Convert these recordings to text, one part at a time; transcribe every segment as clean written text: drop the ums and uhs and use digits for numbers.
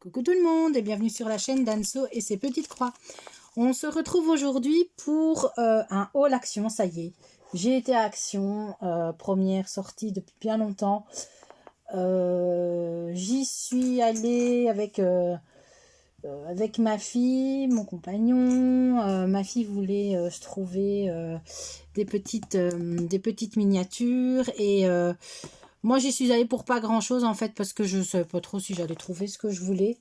Coucou tout le monde et bienvenue sur la chaîne d'Anso et ses petites croix. On se retrouve aujourd'hui pour un haul action, ça y est. J'ai été à Action, première sortie depuis bien longtemps. J'y suis allée avec ma fille, mon compagnon. Ma fille voulait se trouver des petites miniatures et moi j'y suis allée pour pas grand chose en fait parce que je ne savais pas trop si j'allais trouver ce que je voulais.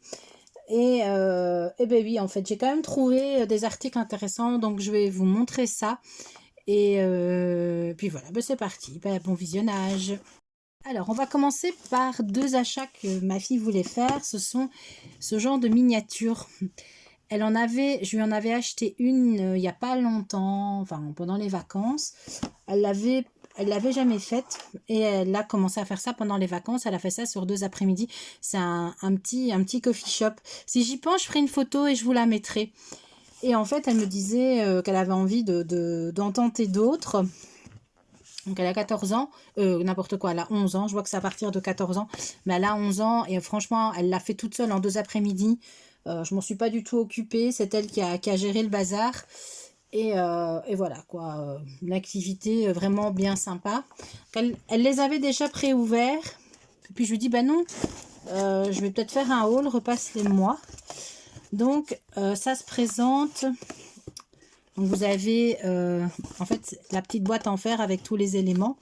Et ben oui, en fait, j'ai quand même trouvé des articles intéressants, donc je vais vous montrer ça. Et puis voilà, ben c'est parti, ben, bon visionnage. Alors, on va commencer par deux achats que ma fille voulait faire. Ce sont ce genre de miniatures. Je lui en avais acheté une il n'y a pas longtemps, enfin pendant les vacances. Elle l'avait jamais faite et elle a commencé à faire ça pendant les vacances. Elle a fait ça sur 2 après-midi. C'est un petit coffee shop. Si j'y pense, je ferai une photo et je vous la mettrai. Et en fait, elle me disait qu'elle avait envie d'en tenter d'autres. Donc elle a 14 ans, n'importe quoi, elle a 11 ans. Je vois que c'est à partir de 14 ans. Mais elle a 11 ans et franchement, elle l'a fait toute seule en 2 après-midi. Je m'en suis pas du tout occupée. C'est elle qui a géré le bazar. Et voilà quoi, une activité vraiment bien sympa. Elle les avait déjà préouverts. Et puis je lui dis, bah non, je vais peut-être faire un haul, repasse-les-moi. Donc ça se présente. Donc vous avez en fait la petite boîte en fer avec tous les éléments.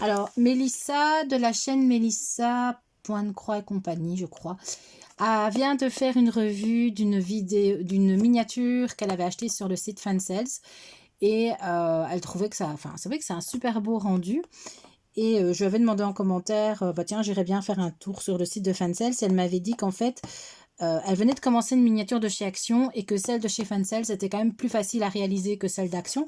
Alors Mélissa de la chaîne Mélissa Point de Croix et compagnie, je crois, vient de faire une revue d'une miniature qu'elle avait achetée sur le site Fansales. Et elle trouvait que c'est vrai que c'est un super beau rendu. Et je lui avais demandé en commentaire, bah tiens, j'irais bien faire un tour sur le site de Fansales. Et elle m'avait dit qu'en fait, elle venait de commencer une miniature de chez Action et que celle de chez Fansales était quand même plus facile à réaliser que celle d'Action.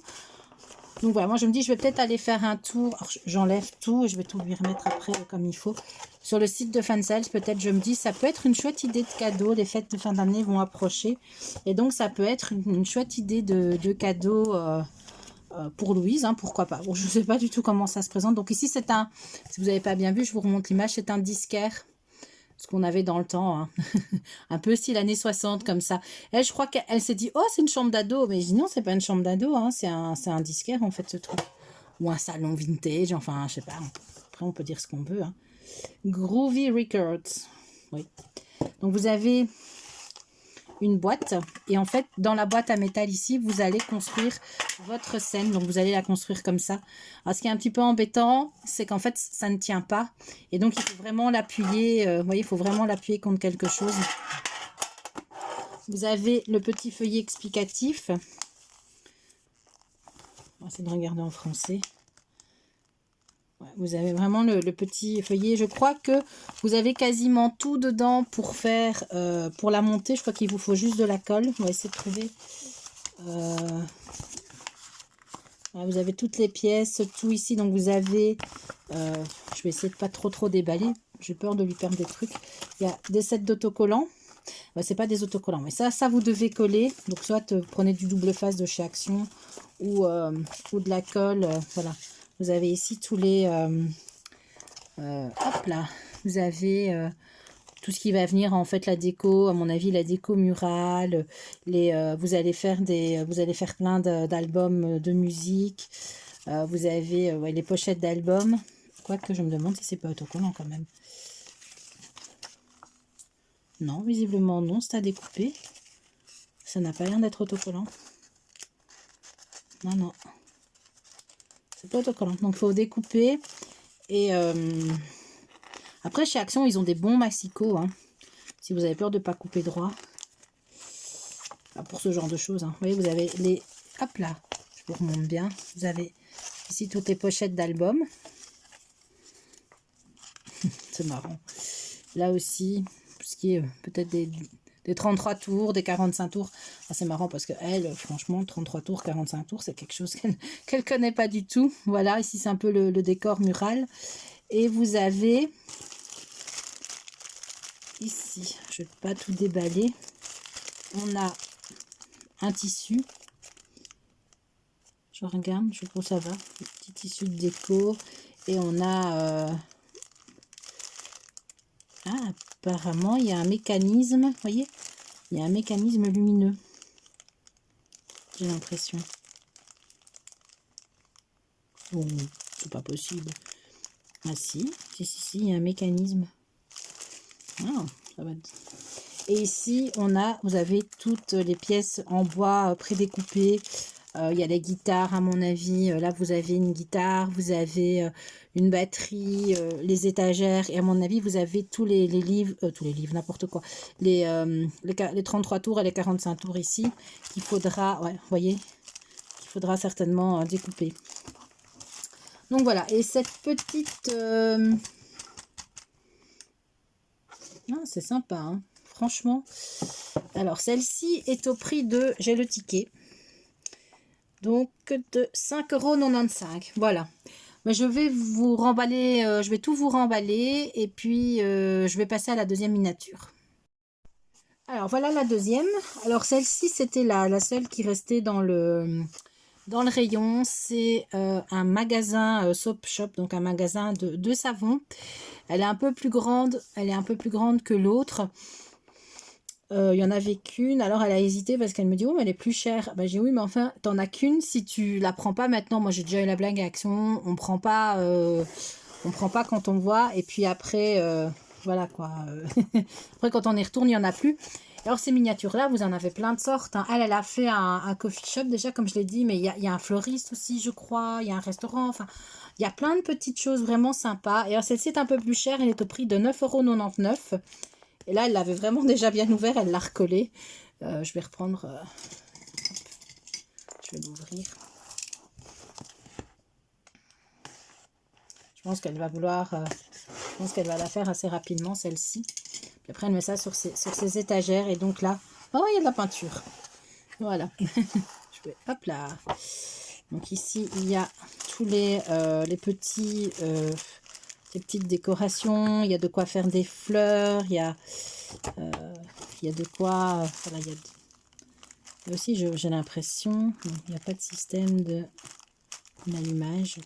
Donc voilà, moi je me dis, je vais peut-être aller faire un tour. J'enlève tout et je vais tout lui remettre après comme il faut. Sur le site de Fansales, peut-être je me dis, ça peut être une chouette idée de cadeau. Les fêtes de fin d'année vont approcher. Et donc ça peut être une chouette idée de cadeau pour Louise, hein, pourquoi pas. Bon, je ne sais pas du tout comment ça se présente. Donc ici, si vous n'avez pas bien vu, je vous remonte l'image, c'est un disquaire. Ce qu'on avait dans le temps, hein. Un peu style années 60 comme ça. Elle, je crois qu'elle s'est dit, oh, c'est une chambre d'ado. Mais je dis, non, c'est pas une chambre d'ado, hein. C'est un disquaire, en fait, ce truc. Ou un salon vintage, enfin, je sais pas. Après, on peut dire ce qu'on veut, hein. Groovy Records. Oui. Donc, vous avez une boîte. Et en fait, dans la boîte à métal ici, vous allez construire votre scène. Donc, vous allez la construire comme ça. Alors, ce qui est un petit peu embêtant, c'est qu'en fait, ça ne tient pas. Et donc, il faut vraiment l'appuyer. Vous voyez, il faut vraiment l'appuyer contre quelque chose. Vous avez le petit feuillet explicatif. On va essayer de regarder en français. Ouais, vous avez vraiment le petit feuillet. Je crois que vous avez quasiment tout dedans pour faire, pour la monter. Je crois qu'il vous faut juste de la colle. On va essayer de trouver. Voilà, vous avez toutes les pièces, tout ici. Donc vous avez, je vais essayer de pas trop déballer. J'ai peur de lui perdre des trucs. Il y a des sets d'autocollants. Bah, c'est pas des autocollants, mais ça vous devez coller. Donc soit prenez du double face de chez Action ou de la colle. Voilà. Vous avez ici tous les... hop là. Vous avez tout ce qui va venir, en fait, la déco. À mon avis, la déco murale. Vous allez faire plein d'albums de musique. Vous avez ouais, les pochettes d'albums. Quoique je me demande si c'est pas autocollant quand même. Non, visiblement non, c'est à découper. Ça n'a pas l'air d'être autocollant. Non, non. C'est pas autocollant. Donc, il faut découper. Et après, chez Action, ils ont des bons massicots. Hein, si vous avez peur de ne pas couper droit. Enfin, pour ce genre de choses. Hein. Vous voyez, vous avez les... Hop là, je vous remonte bien. Vous avez ici toutes les pochettes d'albums. C'est marrant. Là aussi, ce qui est peut-être des 33 tours, des 45 tours. Ah, c'est marrant parce que elle, franchement, 33 tours, 45 tours, c'est quelque chose qu'elle connaît pas du tout. Voilà, ici c'est un peu le décor mural. Et vous avez ici, je ne vais pas tout déballer, on a un tissu. Je regarde, je trouve ça va. Un petit tissu de déco. Et on a apparemment, il y a un mécanisme, vous voyez, il y a un mécanisme lumineux. J'ai l'impression. Bon, c'est pas possible. Ah si, si, il y a un mécanisme. Ah, ça va. Et ici, vous avez toutes les pièces en bois prédécoupées. Il y a les guitares, à mon avis. Là, vous avez une guitare, vous avez une batterie, les étagères. Et à mon avis, vous avez tous les livres, n'importe quoi. Les 33 tours et les 45 tours ici, qu'il faudra, ouais, vous voyez, qu'il faudra certainement découper. Donc voilà, et cette petite... Ah, c'est sympa, hein, franchement. Alors, celle-ci est au prix de... J'ai le ticket. Donc, de 5,95 €. Voilà. Mais je vais vous remballer, je vais tout vous remballer. Et puis, je vais passer à la deuxième miniature. Alors, voilà la deuxième. Alors, celle-ci, c'était la seule qui restait dans le rayon. C'est un magasin soap shop, donc un magasin de savon. Elle est un peu plus grande, que l'autre. Il y en avait qu'une, alors elle a hésité parce qu'elle me dit oh mais elle est plus chère. Bah, j'ai dit oui mais enfin t'en as qu'une si tu la prends pas maintenant. Moi j'ai déjà eu la blague à Action, on prend pas quand on voit et puis après voilà quoi. Après quand on y retourne il y en a plus. Alors ces miniatures là vous en avez plein de sortes, hein. Elle a fait un coffee shop déjà comme je l'ai dit, mais il y a un fleuriste aussi je crois, il y a un restaurant, enfin il y a plein de petites choses vraiment sympas. Et alors celle-ci est un peu plus chère, elle est au prix de 9,99 €. Et là, elle l'avait vraiment déjà bien ouvert, elle l'a recollé. Je vais reprendre... je vais l'ouvrir. Je pense qu'elle va vouloir... je pense qu'elle va la faire assez rapidement, celle-ci. Puis après, elle met ça sur ses étagères. Et donc là... Oh, il y a de la peinture. Voilà. Je vais... Hop là. Donc ici, il y a tous les petits... les petites décorations. Il y a de quoi faire des fleurs. Il y a de quoi... voilà, il y a... Et aussi, j'ai l'impression, il n'y a pas de système d'allumage.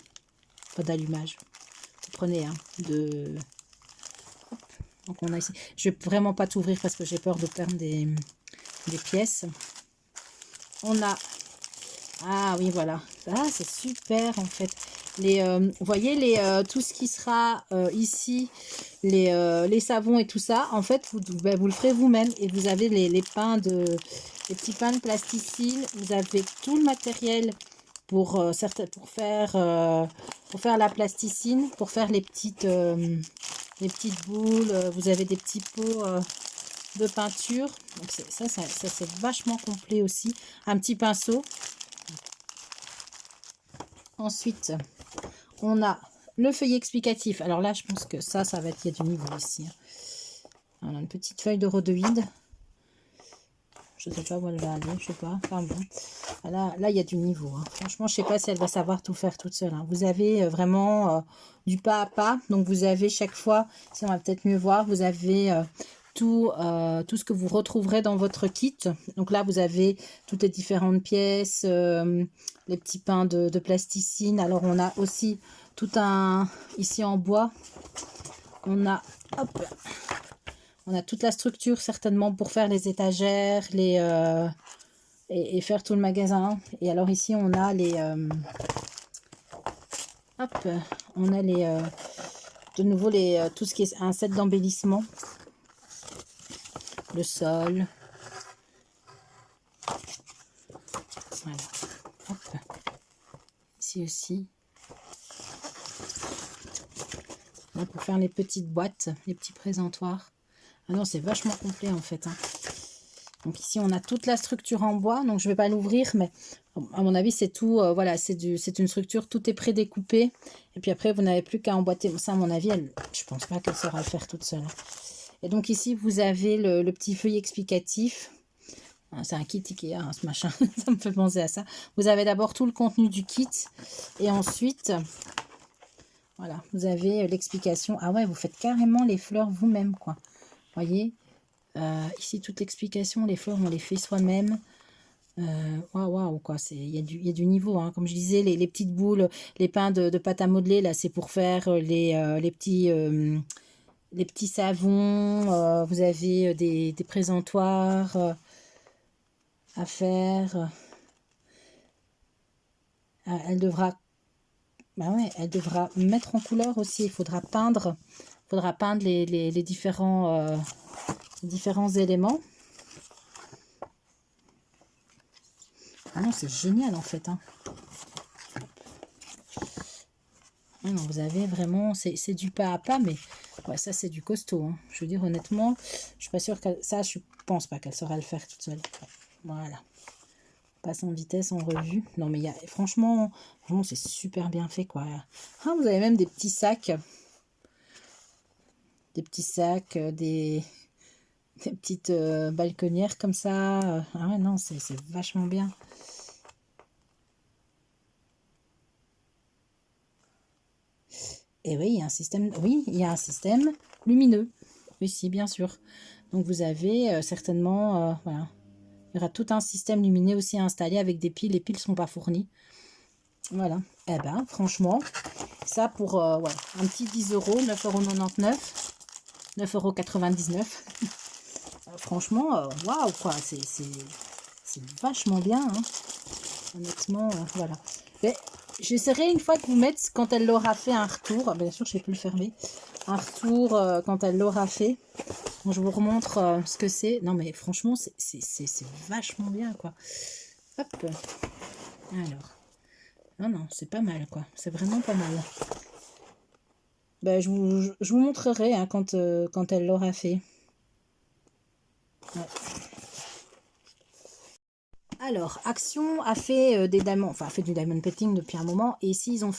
Pas d'allumage. Vous prenez de... Hop. Donc on a ici. Je vais vraiment pas t'ouvrir parce que j'ai peur de perdre des pièces. On a... Ah oui, voilà. Ah, c'est super en fait. Vous voyez tout ce qui sera ici, les savons et tout ça, en fait, vous le ferez vous-même. Et vous avez les petits pains de plasticine. Vous avez tout le matériel pour faire la plasticine, pour faire les petites boules. Vous avez des petits pots de peinture. Donc ça c'est vachement complet aussi. Un petit pinceau. Ensuite, on a le feuillet explicatif. Alors là, je pense que ça va être... Il y a du niveau ici. On a une petite feuille de rhodoïde. Je ne sais pas où elle va aller, je sais pas. Enfin bon. Là, il y a du niveau, hein. Franchement, je ne sais pas si elle va savoir tout faire toute seule, hein. Vous avez vraiment du pas à pas. Donc, vous avez chaque fois, si on va peut-être mieux voir, vous avez tout ce que vous retrouverez dans votre kit. Donc là, vous avez toutes les différentes pièces, les petits pains de plasticine. Alors, on a aussi tout un... Ici, en bois, on a... Hop, on a toute la structure certainement pour faire les étagères, et faire tout le magasin. Et alors ici on a hop, on a de nouveau tout ce qui est un set d'embellissement, le sol. Voilà. Hop. Ici aussi. Là, pour faire les petites boîtes, les petits présentoirs. Ah non, c'est vachement complet en fait, hein. Donc ici, on a toute la structure en bois. Donc, je ne vais pas l'ouvrir, mais à mon avis, c'est tout. Voilà, c'est une structure. Tout est prédécoupé. Et puis après, vous n'avez plus qu'à emboîter. Ça, à mon avis, je pense pas qu'elle saura le faire toute seule. Et donc ici, vous avez le petit feuille explicatif. C'est un kit Ikea, hein, ce machin. Ça me fait penser à ça. Vous avez d'abord tout le contenu du kit. Et ensuite, voilà, vous avez l'explication. Ah ouais, vous faites carrément les fleurs vous-même, quoi. Voyez, ici toute l'explication, les fleurs on les fait soi-même. Waouh, quoi, il y a du niveau, hein. Comme je disais, les petites boules, les pains de pâte à modeler, là c'est pour faire les petits les petits savons, vous avez des présentoirs à faire. Elle devra, bah ouais, elle devra mettre en couleur aussi. Il faudra peindre les différents éléments. Ah non, c'est génial en fait, hein. Ah non, vous avez vraiment, c'est du pas à pas, mais ouais, ça c'est du costaud, hein. Je veux dire honnêtement, je suis pas sûre qu'elle, ça je pense pas qu'elle saura le faire toute seule. Voilà, passe en vitesse, en revue. Non mais il y a, franchement c'est super bien fait quoi. Ah, vous avez même des petits sacs, des petites balconnières comme ça. Ah ouais, non, c'est vachement bien. Et oui, il y a un système, oui, il y a un système lumineux. Oui, si, bien sûr. Donc vous avez certainement, voilà, il y aura tout un système lumineux aussi installé avec des piles. Les piles ne sont pas fournies. Voilà. Eh ben, franchement, ça pour ouais, un petit 10 euros, 9,99 €, 9,99 €. Franchement, waouh, quoi, c'est vachement bien, hein. Honnêtement, voilà. Mais j'essaierai une fois de vous mettre, quand elle l'aura fait, un retour. Bien sûr, je ne sais plus le fermer. Un retour quand elle l'aura fait. Donc, je vous remontre ce que c'est. Non, mais franchement, c'est vachement bien, quoi. Hop. Alors. Non, non, c'est pas mal, quoi. C'est vraiment pas mal. Ben, je vous montrerai hein, quand elle l'aura fait. Ouais. Alors, Action a fait des diamants, enfin a fait du diamond painting depuis un moment. Et ici, ils ont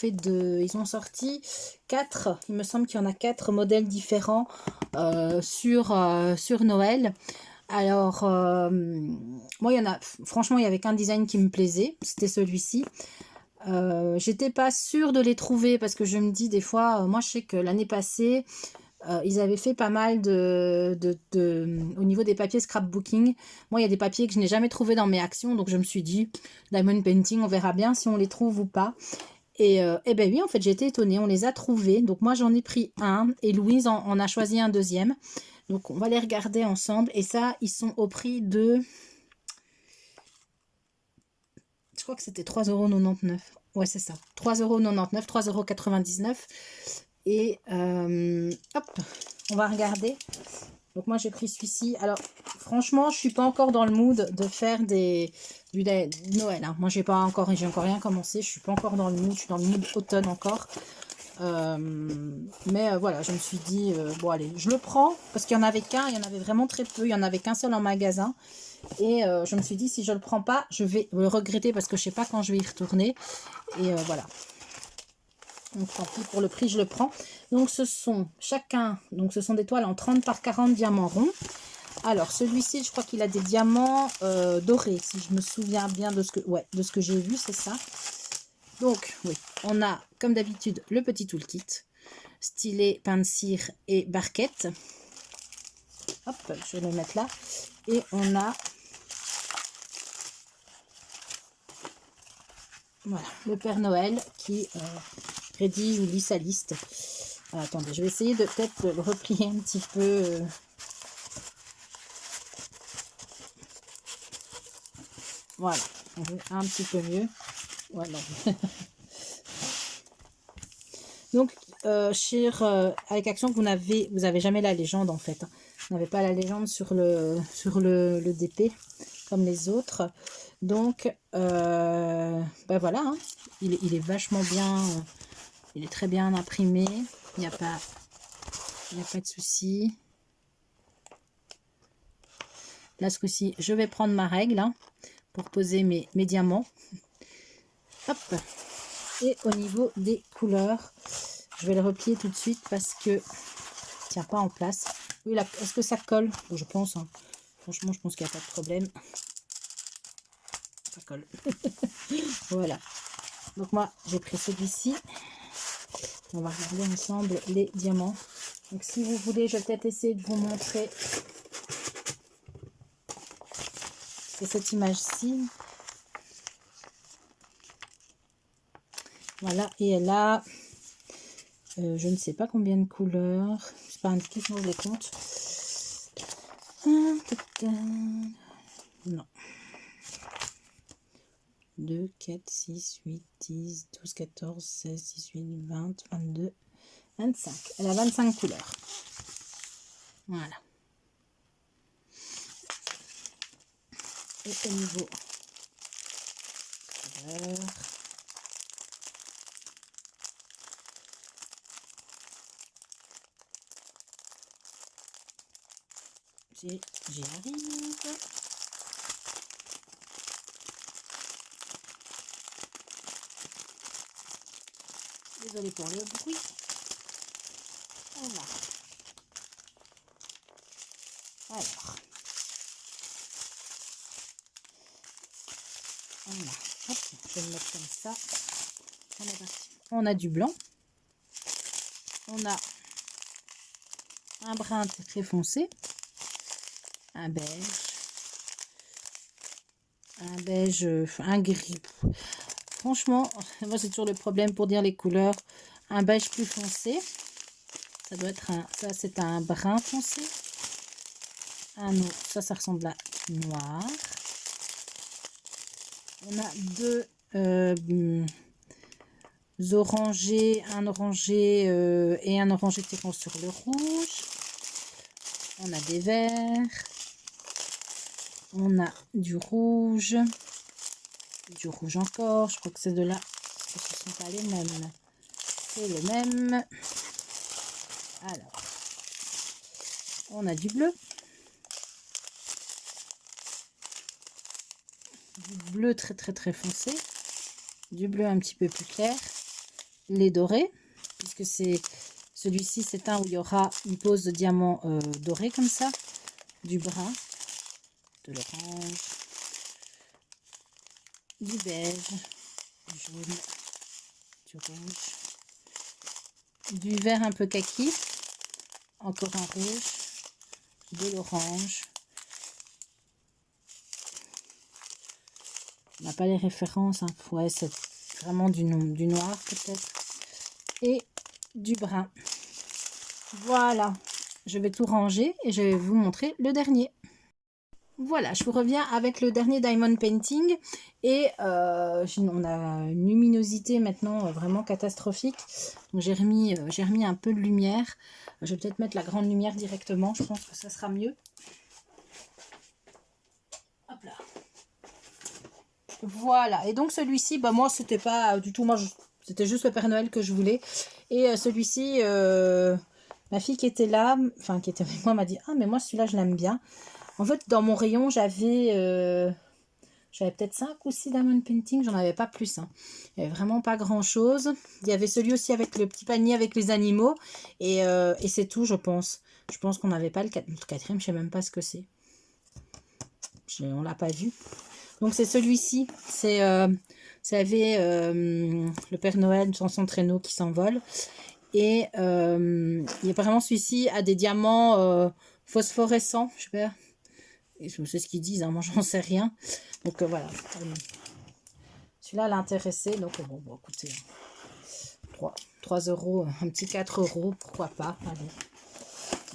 sorti 4, il me semble qu'il y en a 4 modèles différents sur Noël. Alors, moi, franchement, il y avait qu'un design qui me plaisait, c'était celui-ci. J'étais pas sûre de les trouver parce que je me dis des fois, moi je sais que l'année passée, ils avaient fait pas mal au niveau des papiers scrapbooking. Moi, il y a des papiers que je n'ai jamais trouvés dans mes actions, donc je me suis dit, diamond painting, on verra bien si on les trouve ou pas. Et ben oui, en fait, j'ai été étonnée, on les a trouvés. Donc moi, j'en ai pris un et Louise en a choisi un deuxième. Donc on va les regarder ensemble. Et ça, ils sont au prix de... Je crois que c'était 3,99 €. Ouais, c'est ça. 3,99 €, 3,99 €. Et hop, on va regarder. Donc moi j'ai pris celui-ci. Alors franchement je suis pas encore dans le mood de faire du Noël, hein. Moi j'ai encore rien commencé. Je suis pas encore dans le mood. Je suis dans le mood automne encore. Mais voilà, je me suis dit bon allez, je le prends parce qu'il y en avait qu'un. Il y en avait vraiment très peu. Il y en avait qu'un seul en magasin. Et je me suis dit si je le prends pas, je vais le regretter parce que je sais pas quand je vais y retourner. Et voilà. Donc tant pis, pour le prix, je le prends. Donc ce sont des toiles en 30 par 40 diamants ronds. Alors celui-ci, je crois qu'il a des diamants dorés, si je me souviens bien de ce que j'ai vu, c'est ça. Donc oui, on a comme d'habitude le petit toolkit, stylet, pain de cire et barquette. Hop, je vais le mettre là. Et on a voilà, le Père Noël qui rédige ou lit sa liste. Alors, attendez, je vais essayer de peut-être le replier un petit peu. Voilà, on veut un petit peu mieux. Voilà. Donc, avec Action, vous avez jamais la légende en fait. Vous n'avez pas la légende sur le DP comme les autres. Donc, ben voilà, hein. Il est vachement bien. Il est très bien imprimé. Il n'y a pas de souci. Là, ce coup-ci, je vais prendre ma règle hein, pour poser mes diamants. Hop. Et au niveau des couleurs, je vais le replier tout de suite parce que ça tient pas en place. Oui, là, est-ce que ça colle? Je pense. Hein. Franchement, je pense qu'il n'y a pas de problème. Ça colle. Voilà. Donc moi, j'ai pris celui-ci. On va regarder ensemble les diamants. Donc si vous voulez, je vais peut-être essayer de vous montrer. C'est cette image-ci. Voilà, et elle a, je ne sais pas combien de couleurs, pas indiqué, sinon je les compte. Non. 2, 4, 6, 8, 10, 12, 14, 16, 18, 20, 22, 25. Elle a 25 couleurs. Voilà. Et au niveau couleur, j'y arrive. Désolée pour le bruit. Voilà. Alors. Voilà. Hop, je vais le mettre comme ça. On est parti. On a du blanc. On a un brun très foncé. Un beige, un gris. Franchement, moi j'ai toujours le problème pour dire les couleurs. Un beige plus foncé. Ça doit être un, ça c'est un brun foncé. Un autre, ça ressemble à noir. On a deux orangés, un orangé et un orangé tirant sur le rouge. On a des verts. On a du rouge encore. Je crois que ces deux-là, ce ne sont pas les mêmes. C'est le même. Alors, on a du bleu. Du bleu très très foncé. Du bleu un petit peu plus clair. Les dorés, puisque c'est celui-ci, c'est un où il y aura une pose de diamant doré comme ça. Du brun. De l'orange. Du beige. Du jaune. Du rouge. Du vert un peu kaki. Encore un rouge. De l'orange. On n'a pas les références, hein. Ouais, c'est vraiment du noir peut-être. Et du brun. Voilà, je vais tout ranger et je vais vous montrer le dernier. Voilà, je vous reviens avec le dernier Diamond Painting. Et on a une luminosité maintenant vraiment catastrophique. Donc j'ai remis un peu de lumière. Je vais peut-être mettre la grande lumière directement, je pense que ça sera mieux. Hop là. Voilà, et donc celui-ci, bah moi c'était pas du tout, c'était juste le Père Noël que je voulais. Et celui-ci, ma fille qui était là, enfin qui était avec moi, m'a dit « Ah mais moi celui-là je l'aime bien ». En fait dans mon rayon j'avais peut-être 5 ou 6 Diamond Painting, j'en avais pas plus. Hein. Il n'y avait vraiment pas grand chose. Il y avait celui aussi avec le petit panier avec les animaux. Et c'est tout je pense. Je pense qu'on n'avait pas le quatrième, je sais même pas ce que c'est. On l'a pas vu. Donc c'est celui-ci, c'est le Père Noël sans son traîneau qui s'envole. Et il est vraiment celui-ci a des diamants phosphorescents, je sais pas, c'est ce qu'ils disent, hein, moi j'en sais rien. Donc voilà, celui-là l'a intéressé, donc bon écoutez, 3 €, un petit 4 €, pourquoi pas, allez.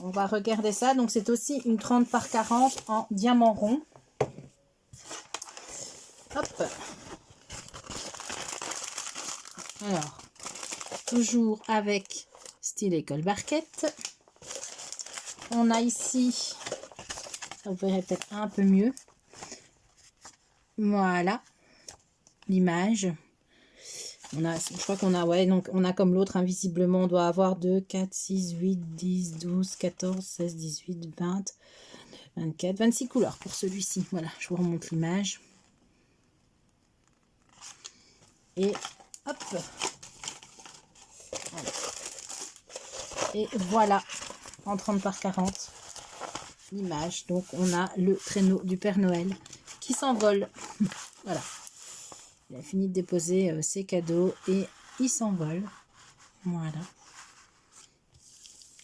On va regarder ça, donc c'est aussi une 30 par 40 en diamant rond. Hop. Alors, toujours avec style école barquette. On a ici, ça vous verrez peut-être un peu mieux. Voilà, l'image. Je crois qu'on a, ouais, donc on a comme l'autre, invisiblement, on doit avoir 2, 4, 6, 8, 10, 12, 14, 16, 18, 20, 24, 26 couleurs pour celui-ci. Voilà, je vous remonte l'image. Et hop. Voilà. Et voilà, en 30 par 40, l'image. Donc on a le traîneau du Père Noël qui s'envole. Voilà. Il a fini de déposer ses cadeaux et il s'envole. Voilà.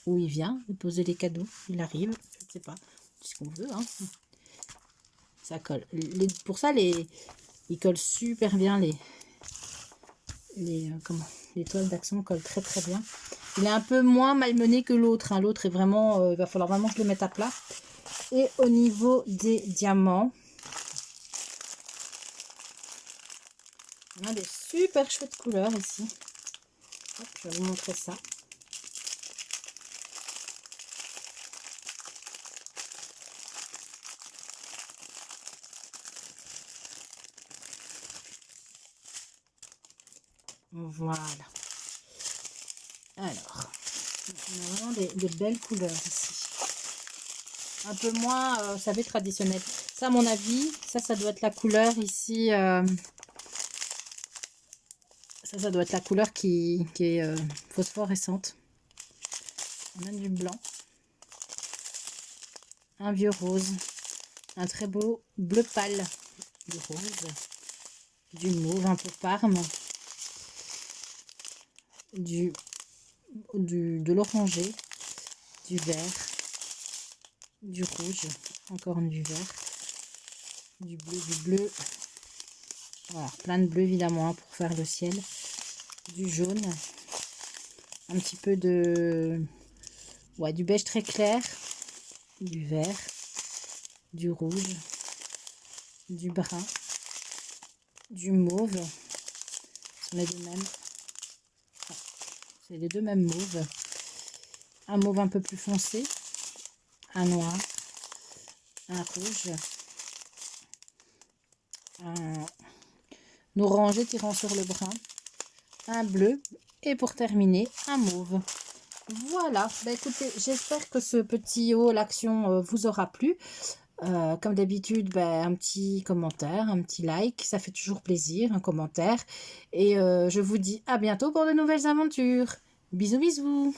Où il vient de poser les cadeaux. Il arrive, je ne sais pas. C'est ce qu'on veut. Hein. Ça colle. Pour ça, il colle super bien les toiles d'accent collent très très bien. Il est un peu moins malmené que l'autre. Hein. L'autre est vraiment... il va falloir vraiment que je le mette à plat. Et au niveau des diamants, on a des super chouettes couleurs ici. Hop, je vais vous montrer ça. Voilà. Alors, on a vraiment des belles couleurs ici. Un peu moins, vous savez, traditionnel. Ça, à mon avis, ça doit être la couleur ici. Ça doit être la couleur qui est phosphorescente. On a du blanc. Un vieux rose. Un très beau bleu pâle. Du rose. Du mauve un peu parme. De l'orangé, du vert, du rouge, encore du vert, du bleu, voilà, plein de bleu évidemment hein, pour faire le ciel, du jaune, un petit peu de, ouais, du beige très clair, du vert, du rouge, du brun, du mauve, ce sont les deux mêmes. C'est les deux mêmes mauves. Un mauve un peu plus foncé. Un noir. Un rouge. Un orangé tirant sur le brun. Un bleu. Et pour terminer, un mauve. Voilà. Bah, écoutez, j'espère que ce petit haul action vous aura plu. Comme d'habitude, bah, un petit commentaire, un petit like. Ça fait toujours plaisir, un commentaire. Et je vous dis à bientôt pour de nouvelles aventures. Bisous, bisous.